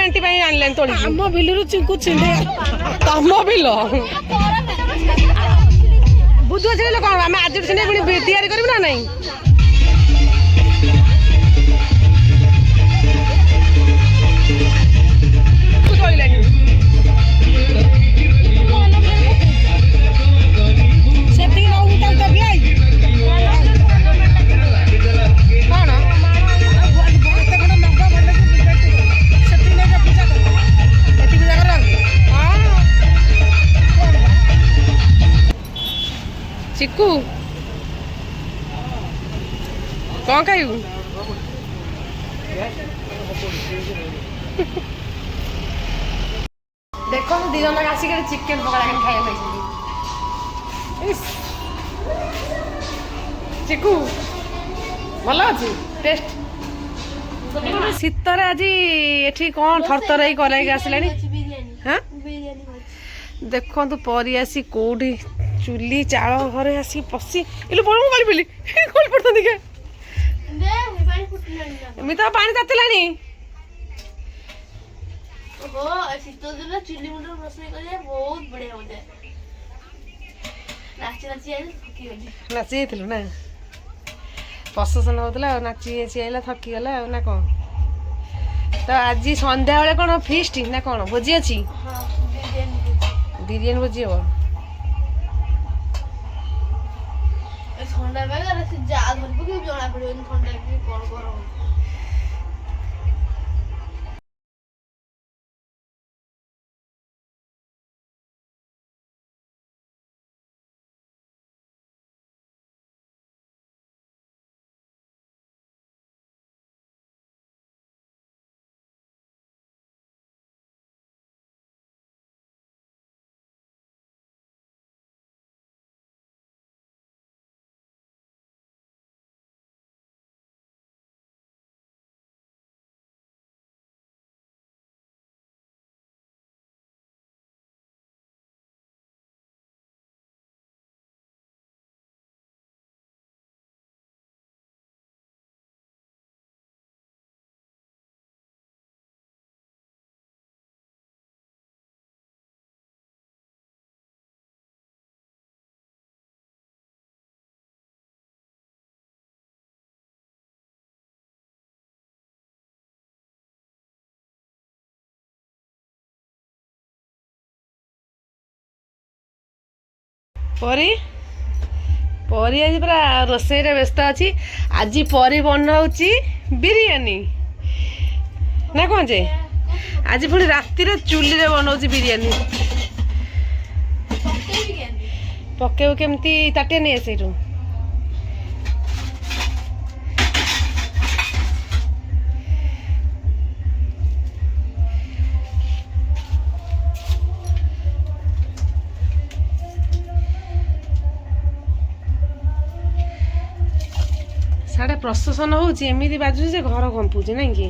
Mentee ପାଇଁ ଆଣିଲେନି ତୋଳି ଆମ ବିଲରୁ ଚିଙ୍କୁ ଚିଣ୍ଡେ ତମ ବିଲ ବୁଧୁ ଅଛି କଣ ଆମେ ଆଜି ସିନା ପୁଣି ତିଆରି କରିବୁ ନା ନାଇଁ ସେତିକି ରହୁନି ତାକୁ ଦେବି ଆଇ କଣ ଏତେ ଖଣ୍ଡ ନବ ଭଲ କି ସେତିକି ନେଇ ପୂଜା କରିବ ଏତିକି ପୂଜା କରନ୍ତି ଚିକୁ କଣ ଖାଇବୁ ଦେଖନ୍ତୁ ଦି ଜଣ ଆସିକି ଚିକେନ ପକୋଡା ଖାଇବା ପାଇଛନ୍ତି ଚିକୁ ଭଲ ଅଛି ଟେଷ୍ଟ ଶୀତରେ ଆଜି ଏଠି କ'ଣ ଥରଥର ହେଇ କରାଇକି ଆସିଲାଣି ହଁ ଦେଖନ୍ତୁ ପରି ଆସି କୋଉଠି ଚୁଲି ଚାଳ ଘରେ ଆସିକି ପଶି ଇଲୋ ବଡ଼ ମୁଁ ଗଳି ପଡ଼ିଥାନ୍ତି କେ ଏମିତି ତ ପାଣି ତାତିଲାଣି ଶୀତ ଦିନ ଚୁଲି ମୁଣ୍ଡ ରୋଷେଇ କରିବା ବହୁତ ବଢିଆ ମଜା ନାଚି ନାଚି ଯାଇଥିଲୁ ନା ପ୍ରସେସନ ହଉଥିଲା ଆଉ ନାଚି ଆଇଲା ଥକିଗଲା ଆଉ ନା କ'ଣ ତ ଆଜି ସନ୍ଧ୍ୟାବେଳେ କ'ଣ ଫିଷ୍ଟ ନା କ'ଣ ଭୋଜି ଅଛି ବିରିୟାନୀ ଭୋଜି ହବ ଥଣ୍ଡା ପାଗରେ ସେ ଯା ଧରି ପକେଇବ ଜଣା ପଡିବନି ଥଣ୍ଡା କି କ'ଣ ଗରମ ପରି ପରି ଆଜି ପୁରା ରୋଷେଇରେ ବ୍ୟସ୍ତ ଅଛି ଆଜି ପରି ବନାଉଛି ବିରିୟାନୀ ନା କ'ଣ ଯେ ଆଜି ପୁଣି ରାତିରେ ଚୁଲିରେ ବନାଉଛି ବିରିୟାନୀ ପକେଇବୁ କେମିତି ତାଟିଆ ନେଇ ଆସେ ଏଇଠୁ साढ़े प्रशासन होची एमती बाजू से घर कंपुची ना कि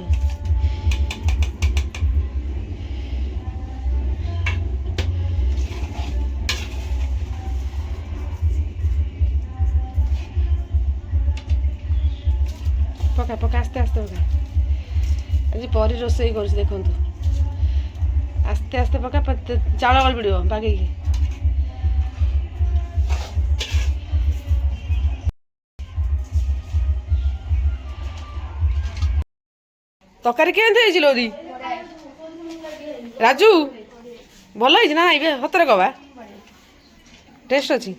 पका पका आस्ते आस्ते पका आज परी रोसई कर देखु आस्ते आस्ते पका चाउल गल पड़ो बागे तकारी केमती लोरी राजू भल ना हतरे कबा टेस्ट अच्छी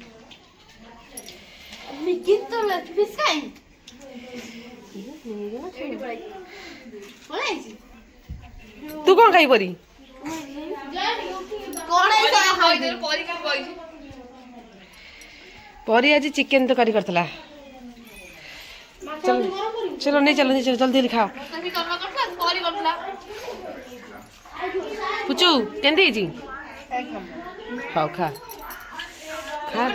तू कौन खाई परी परी आज चिकेन तकारी करथला चलो चलो नहीं चलो नहीं चलो जल्दी खाओ पुचू केंदी जी खाओ खा खा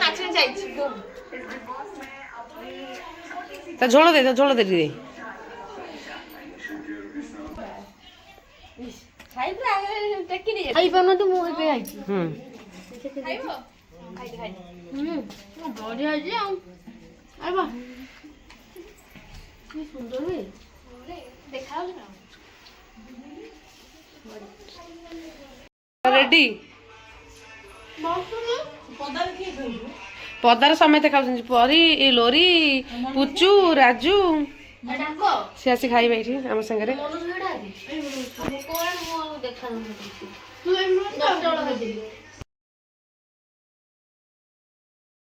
ता झोल दे दे खाई पानु तो मु पे आइछि खाइबो खाइ बढ़िया जी आ अरे वाह की सुंदर है देखा ना ରେଡି ବସୁନୁ। ପଦାରେ କିଏ ଖାଇବୁ? ପଦାରେ ସମସ୍ତେ ଖାଉଛନ୍ତି ପରି ଲୋରି ପୁଚୁ ରାଜୁ ଡାକ ସେ ଆସି ଖାଇବେ ଏଇଠି ଆମ ସାଙ୍ଗରେ। ମନୋଜ ହେଟା ଆଜି ମୁଁ କଣ ମୁଁ ଦେଖା ତୁ ଏମିତି 10 ଟା ବେଳେ ଖାଇଥିଲି।